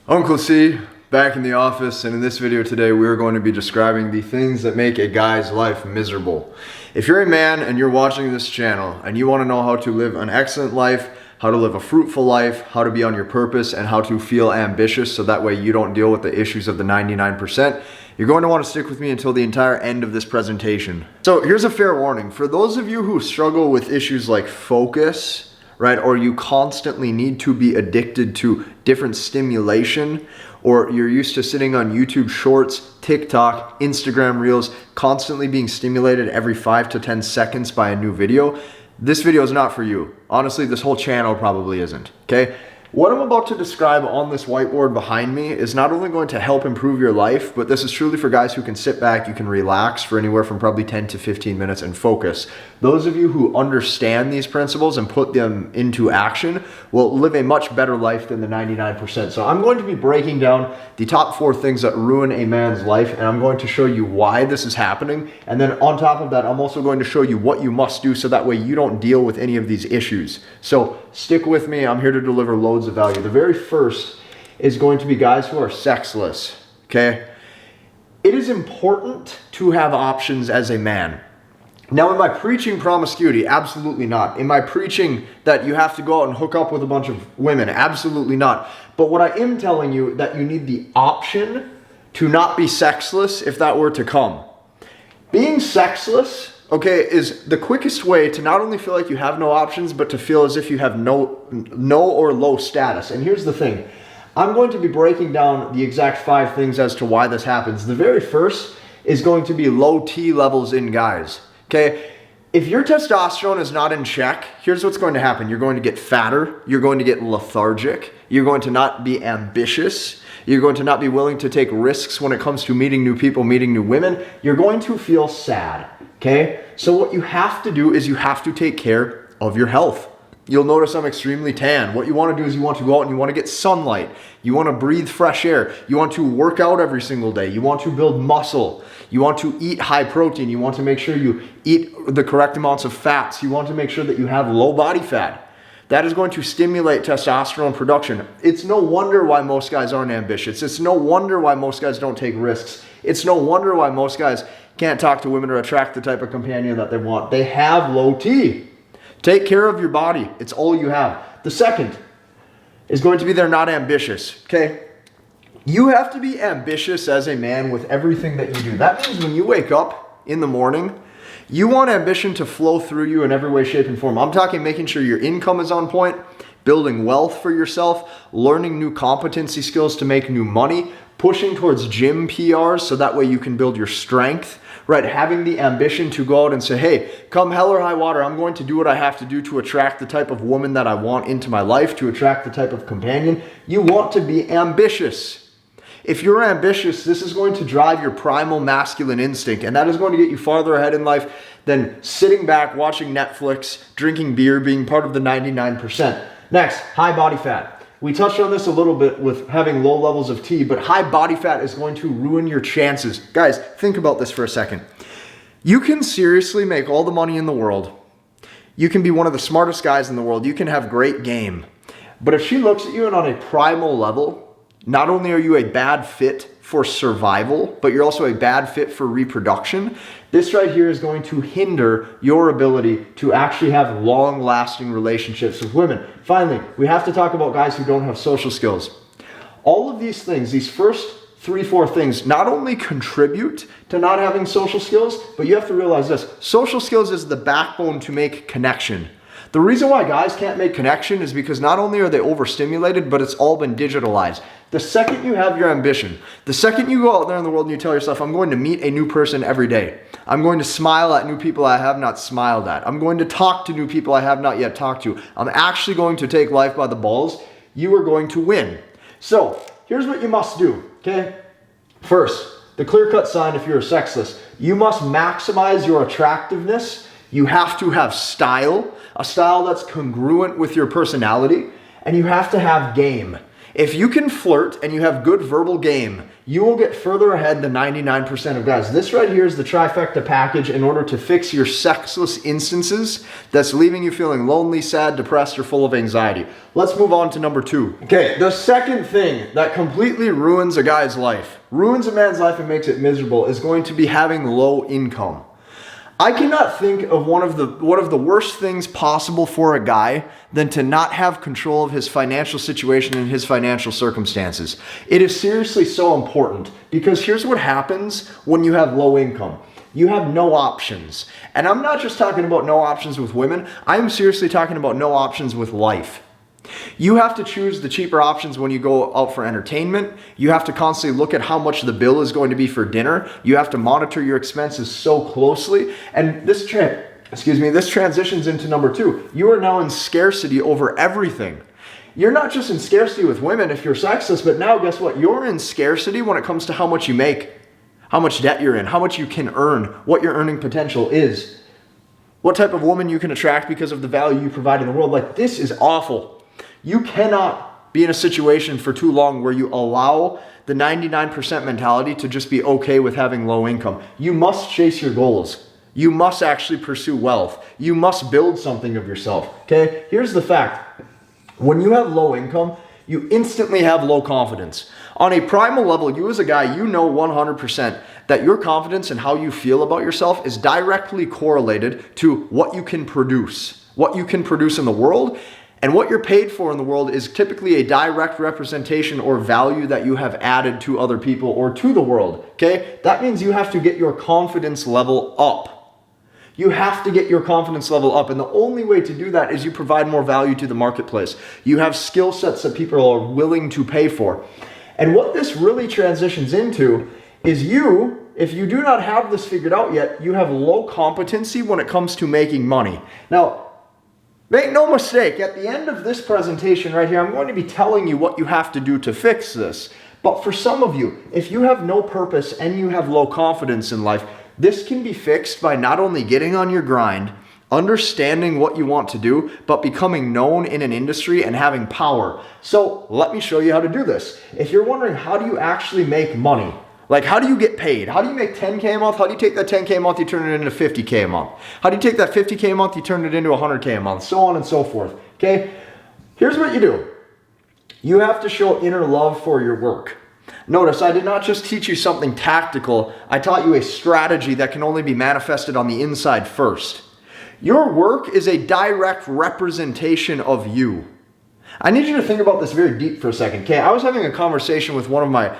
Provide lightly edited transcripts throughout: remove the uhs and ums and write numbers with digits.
Uncle C, back in the office, and in this video today we are going to be describing the things that make a guy's life miserable. If you're a man and you're watching this channel and you want to know how to live an excellent life, how to live a fruitful life, how to be on your purpose, and how to feel ambitious so that way you don't deal with the issues of the 99%, you're going to want to stick with me until the entire end of this presentation. So here's a fair warning. For those of you who struggle with issues like focus, right, or you constantly need to be addicted to different stimulation, or you're used to sitting on YouTube Shorts, TikTok, Instagram Reels, constantly being stimulated every 5 to 10 seconds by a new video, this video is not for you. Honestly, this whole channel probably isn't, okay? What I'm about to describe on this whiteboard behind me is not only going to help improve your life, but this is truly for guys who can sit back, you can relax for anywhere from probably 10 to 15 minutes and focus. Those of you who understand these principles and put them into action will live a much better life than the 99%. So I'm going to be breaking down the top 4 things that ruin a man's life, and I'm going to show you why this is happening. And then on top of that, I'm also going to show you what you must do so that way you don't deal with any of these issues. So stick with me. I'm here to deliver loads of value. The very first is going to be guys who are sexless, okay? It is important to have options as a man. Now, am I preaching promiscuity? Absolutely not. Am I preaching that you have to go out and hook up with a bunch of women? Absolutely not. But what I am telling you that you need the option to not be sexless if that were to come. Being sexless, okay, is the quickest way to not only feel like you have no options, but to feel as if you have no or low status. And here's the thing. I'm going to be breaking down the exact 5 things as to why this happens. The very first is going to be low T levels in guys, okay? If your testosterone is not in check, here's what's going to happen. You're going to get fatter. You're going to get lethargic. You're going to not be ambitious. You're going to not be willing to take risks when it comes to meeting new people, meeting new women. You're going to feel sad. Okay, so what you have to do is you have to take care of your health. You'll notice I'm extremely tan. What you want to do is you want to go out and you want to get sunlight. You want to breathe fresh air. You want to work out every single day. You want to build muscle. You want to eat high protein. You want to make sure you eat the correct amounts of fats. You want to make sure that you have low body fat. That is going to stimulate testosterone production. It's no wonder why most guys aren't ambitious. It's no wonder why most guys don't take risks. It's no wonder why most guys can't talk to women or attract the type of companion that they want. They have low T. Take care of your body. It's all you have. The second is going to be they're not ambitious, okay? You have to be ambitious as a man with everything that you do. That means when you wake up in the morning, you want ambition to flow through you in every way, shape, and form. I'm talking making sure your income is on point, building wealth for yourself, learning new competency skills to make new money, pushing towards gym PRs so that way you can build your strength, right? Having the ambition to go out and say, hey, come hell or high water, I'm going to do what I have to do to attract the type of woman that I want into my life, to attract the type of companion. You want to be ambitious. If you're ambitious, this is going to drive your primal masculine instinct, and that is going to get you farther ahead in life than sitting back, watching Netflix, drinking beer, being part of the 99%. Next, high body fat. We touched on this a little bit with having low levels of T, but high body fat is going to ruin your chances. Guys, think about this for a second. You can seriously make all the money in the world. You can be one of the smartest guys in the world. You can have great game. But if she looks at you and on a primal level, not only are you a bad fit for survival, but you're also a bad fit for reproduction. This right here is going to hinder your ability to actually have long-lasting relationships with women. Finally, we have to talk about guys who don't have social skills. All of these things, these first 3-4 things, not only contribute to not having social skills, but you have to realize this. Social skills is the backbone to make connection. The reason why guys can't make connection is because not only are they overstimulated, but it's all been digitalized. The second you have your ambition, the second you go out there in the world and you tell yourself, I'm going to meet a new person every day. I'm going to smile at new people I have not smiled at. I'm going to talk to new people I have not yet talked to. I'm actually going to take life by the balls. You are going to win. So here's what you must do, okay? First, the clear-cut sign if you're sexless, you must maximize your attractiveness. You have to have style, a style that's congruent with your personality, and you have to have game. If you can flirt and you have good verbal game, you will get further ahead than 99% of guys. This right here is the trifecta package in order to fix your sexless instances that's leaving you feeling lonely, sad, depressed, or full of anxiety. Let's move on to number 2. Okay, the second thing that completely ruins a guy's life, ruins a man's life and makes it miserable, is going to be having low income. I cannot think of one of the worst things possible for a guy than to not have control of his financial situation and his financial circumstances. It is seriously so important, because here's what happens when you have low income. You have no options. And I'm not just talking about no options with women. I'm seriously talking about no options with life. You have to choose the cheaper options when you go out for entertainment. You have to constantly look at how much the bill is going to be for dinner. You have to monitor your expenses so closely. And this transitions into number 2. You are now in scarcity over everything. You're not just in scarcity with women if you're sexless, but now guess what? You're in scarcity when it comes to how much you make, how much debt you're in, how much you can earn, what your earning potential is, what type of woman you can attract because of the value you provide in the world. Like, this is awful. You cannot be in a situation for too long where you allow the 99% mentality to just be okay with having low income. You must chase your goals. You must actually pursue wealth. You must build something of yourself. Okay? Here's the fact. When you have low income, you instantly have low confidence. On a primal level, you as a guy, you know 100% that your confidence and how you feel about yourself is directly correlated to what you can produce. What you can produce in the world. And what you're paid for in the world is typically a direct representation or value that you have added to other people or to the world, okay? That means you have to get your confidence level up. You have to get your confidence level up, and the only way to do that is you provide more value to the marketplace. You have skill sets that people are willing to pay for. And what this really transitions into is if you do not have this figured out yet, you have low competency when it comes to making money. Now, make no mistake, at the end of this presentation right here, I'm going to be telling you what you have to do to fix this. But for some of you, if you have no purpose and you have low confidence in life, this can be fixed by not only getting on your grind, understanding what you want to do, but becoming known in an industry and having power. So let me show you how to do this. If you're wondering, how do you actually make money? Like, how do you get paid? How do you make 10K a month? How do you take that 10K a month, you turn it into 50K a month? How do you take that 50K a month, you turn it into 100K a month? So on and so forth, okay? Here's what you do. You have to show inner love for your work. Notice, I did not just teach you something tactical. I taught you a strategy that can only be manifested on the inside first. Your work is a direct representation of you. I need you to think about this very deep for a second, okay? I was having a conversation with one of my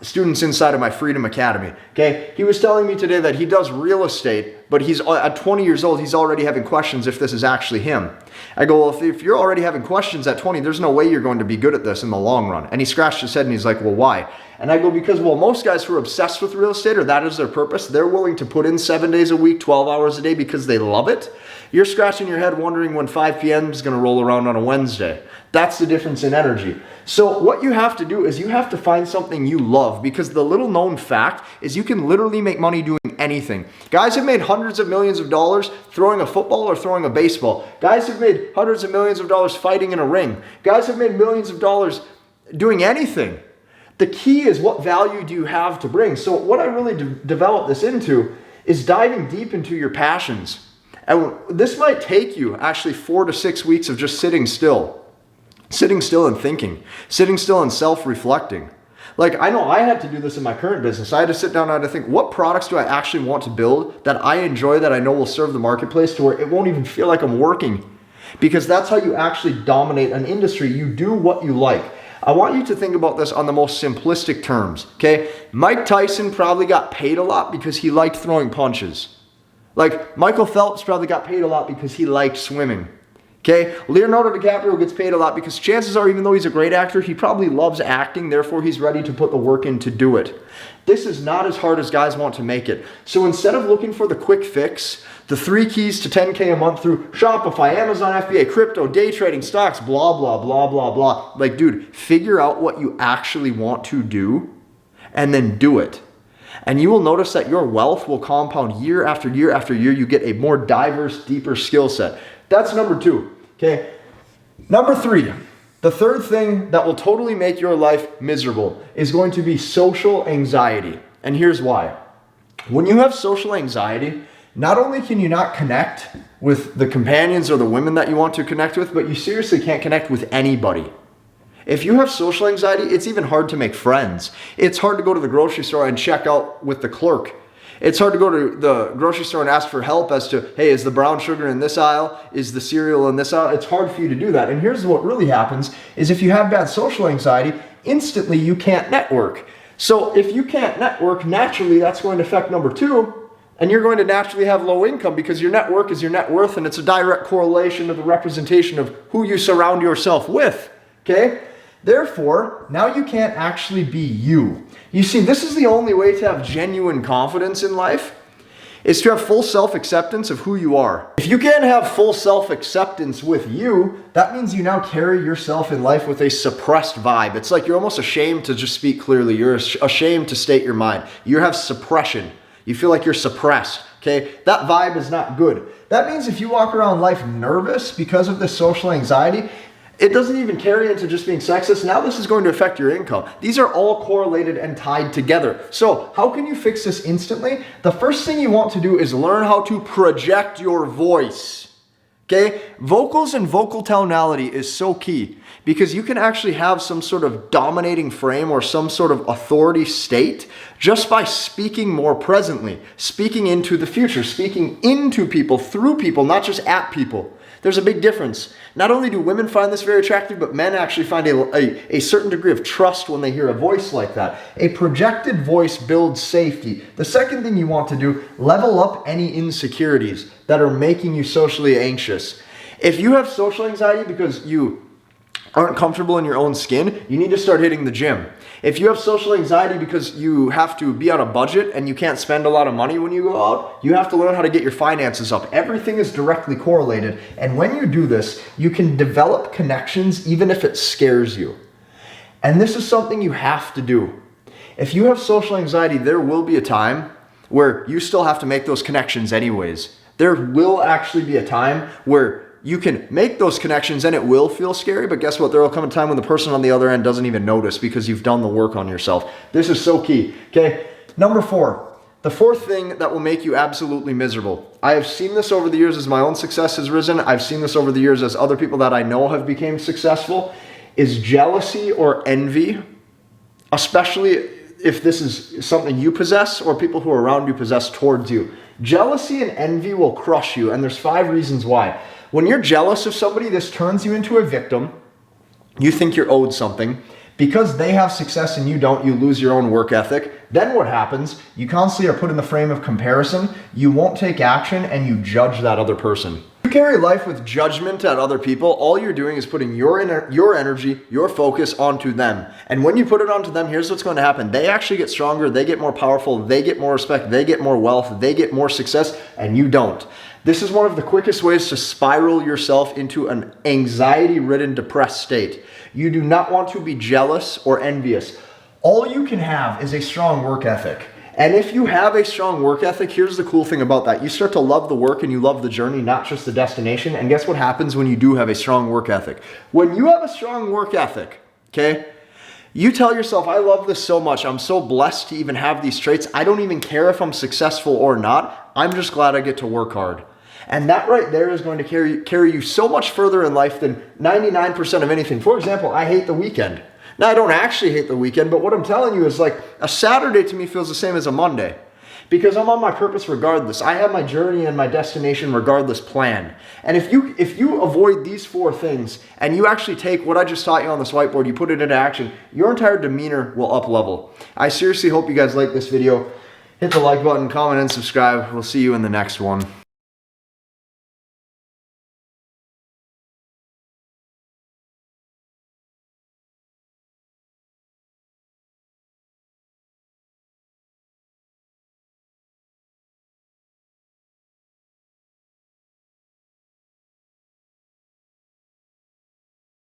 students inside of my Freedom Academy, okay? He was telling me today that he does real estate, but he's at 20 years old, he's already having questions if this is actually him. I go, well, if you're already having questions at 20, there's no way you're going to be good at this in the long run. And he scratched his head and he's like, well, why? And I go, because, well, most guys who are obsessed with real estate, or that is their purpose, they're willing to put in 7 days a week, 12 hours a day because they love it. You're scratching your head wondering when 5 p.m. is going to roll around on a Wednesday. That's the difference in energy. So what you have to do is you have to find something you love, because the little known fact is you can literally make money doing anything. Guys have made hundreds of millions of dollars throwing a football or throwing a baseball. Guys have made hundreds of millions of dollars fighting in a ring. Guys have made millions of dollars doing anything. The key is, what value do you have to bring? So what I really developed this into is diving deep into your passions. And this might take you actually 4 to 6 weeks of just sitting still and thinking, sitting still and self-reflecting. Like, I know I had to do this in my current business. I had to sit down and I had to think, what products do I actually want to build that I enjoy, that I know will serve the marketplace to where it won't even feel like I'm working? Because that's how you actually dominate an industry. You do what you like. I want you to think about this on the most simplistic terms, okay? Mike Tyson probably got paid a lot because he liked throwing punches. Like, Michael Phelps probably got paid a lot because he liked swimming. Okay, Leonardo DiCaprio gets paid a lot because chances are, even though he's a great actor, he probably loves acting, therefore he's ready to put the work in to do it. This is not as hard as guys want to make it. So instead of looking for the quick fix, the 3 keys to 10K a month through Shopify, Amazon FBA, crypto, day trading, stocks, blah, blah, blah, blah, blah. Like, dude, figure out what you actually want to do and then do it. And you will notice that your wealth will compound year after year after year. You get a more diverse, deeper skill set. That's number 2. Okay. Number 3, The third thing that will totally make your life miserable is going to be social anxiety. And here's why. When you have social anxiety, not only can you not connect with the companions or the women that you want to connect with, but you seriously can't connect with anybody. If you have social anxiety, it's even hard to make friends. It's hard to go to the grocery store and check out with the clerk. It's hard to go to the grocery store and ask for help as to, hey, is the brown sugar in this aisle? Is the cereal in this aisle? It's hard for you to do that. And here's what really happens is if you have bad social anxiety, instantly you can't network. So if you can't network, naturally that's going to affect number 2. And you're going to naturally have low income because your network is your net worth, and it's a direct correlation to the representation of who you surround yourself with. Okay? Therefore, now you can't actually be you. You see, this is the only way to have genuine confidence in life, is to have full self-acceptance of who you are. If you can't have full self-acceptance with you, that means you now carry yourself in life with a suppressed vibe. It's like you're almost ashamed to just speak clearly. You're ashamed to state your mind. You have suppression. You feel like you're suppressed, okay? That vibe is not good. That means if you walk around life nervous because of this social anxiety, it doesn't even carry into just being sexist. Now this is going to affect your income. These are all correlated and tied together. So how can you fix this instantly? The first thing you want to do is learn how to project your voice. Okay? Vocals and vocal tonality is so key because you can actually have some sort of dominating frame or some sort of authority state just by speaking more presently, speaking into the future, speaking into people, through people, not just at people. There's a big difference. Not only do women find this very attractive, but men actually find a certain degree of trust when they hear a voice like that. A projected voice builds safety. The second thing you want to do, level up any insecurities that are making you socially anxious. If you have social anxiety because you aren't comfortable in your own skin, you need to start hitting the gym. If you have social anxiety because you have to be on a budget and you can't spend a lot of money when you go out, you have to learn how to get your finances up. Everything is directly correlated. And when you do this, you can develop connections even if it scares you. And this is something you have to do. If you have social anxiety, there will be a time where you still have to make those connections anyways. There will actually be a time where you can make those connections and it will feel scary, but guess what? There will come a time when the person on the other end doesn't even notice because you've done the work on yourself. This is so key, okay? Number 4, the fourth thing that will make you absolutely miserable. I have seen this over the years as my own success has risen. I've seen this over the years as other people that I know have become successful, is jealousy or envy, especially if this is something you possess or people who are around you possess towards you. Jealousy and envy will crush you, and there's 5 reasons why. When you're jealous of somebody, this turns you into a victim. You think you're owed something. Because they have success and you don't, you lose your own work ethic. Then what happens? You constantly are put in the frame of comparison. You won't take action and you judge that other person. You carry life with judgment at other people. All you're doing is putting your energy, your focus onto them. And when you put it onto them, here's what's going to happen. They actually get stronger. They get more powerful. They get more respect. They get more wealth. They get more success, and you don't. This is one of the quickest ways to spiral yourself into an anxiety-ridden, depressed state. You do not want to be jealous or envious. All you can have is a strong work ethic. And if you have a strong work ethic, here's the cool thing about that. You start to love the work and you love the journey, not just the destination. And guess what happens when you do have a strong work ethic? When you have a strong work ethic, okay, you tell yourself, I love this so much. I'm so blessed to even have these traits. I don't even care if I'm successful or not. I'm just glad I get to work hard. And that right there is going to carry you so much further in life than 99% of anything. For example, I hate the weekend. Now, I don't actually hate the weekend, but what I'm telling you is like a Saturday to me feels the same as a Monday because I'm on my purpose regardless. I have my journey and my destination regardless planned. And if you avoid these 4 things and you actually take what I just taught you on this whiteboard, you put it into action, your entire demeanor will up level. I seriously hope you guys like this video. Hit the like button, comment, and subscribe. We'll see you in the next one.